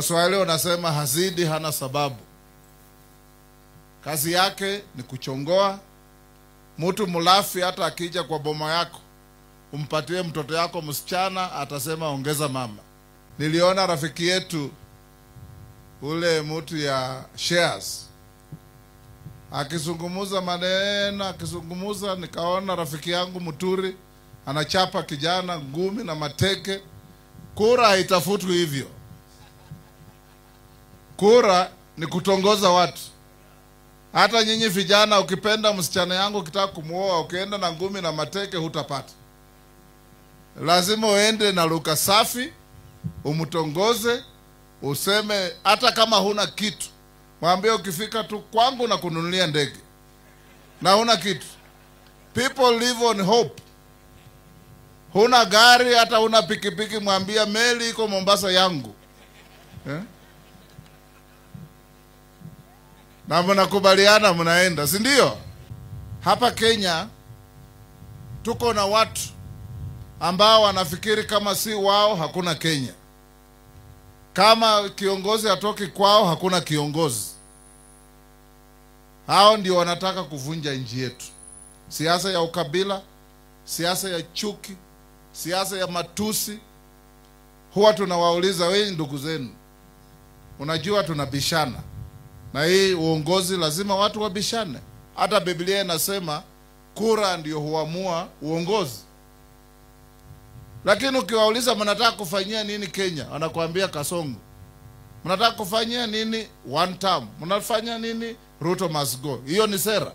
Waswahili wanasema hazidi hana sababu. Kazi yake ni kuchongoa. Mtu mulafi hata akija kwa boma yako, umpatie mtoto yako msichana, atasema ongeza mama. Niliona rafiki yetu ule mtu ya shares akizungumuza maneno, akizungumuza, nikaona rafiki yangu Muturi anachapa kijana ngumi na mateke. Kura haitafutwi hivyo. Kura ni kutongoza watu. Hata nyinyi vijana, ukipenda msichana yangu ukitaka kumuoa, ukienda na ngumi na mateke hutapata. Lazima uende na lugha safi, umutongoze, useme hata kama huna kitu. Mwambie ukifika tu kwangu na kununulia ndege. Na huna kitu. People live on hope. Huna gari, hata huna pikipiki, mwambie meli iko Mombasa yangu. Na mnakubaliana mnaenda, si ndio? Hapa Kenya tuko na watu ambao wanafikiri kama si wao hakuna Kenya. Kama kiongozi atoki kwao hakuna kiongozi. Hao ndio wanataka kuvunja nchi yetu. Siasa ya ukabila, siasa ya chuki, siasa ya matusi. Huwa tunawauliza, wewe ndugu zenu, unajua tunabishana, na hii uongozi lazima watu wabishane. Hata Biblia inasema kura ndio huamua uongozi. Lakini ukiwauliza mnataka kufanyia nini Kenya, wanakuambia Kasongo. Mnataka kufanyia nini one term? Mnafanya nini Ruto must go? Hiyo ni sera.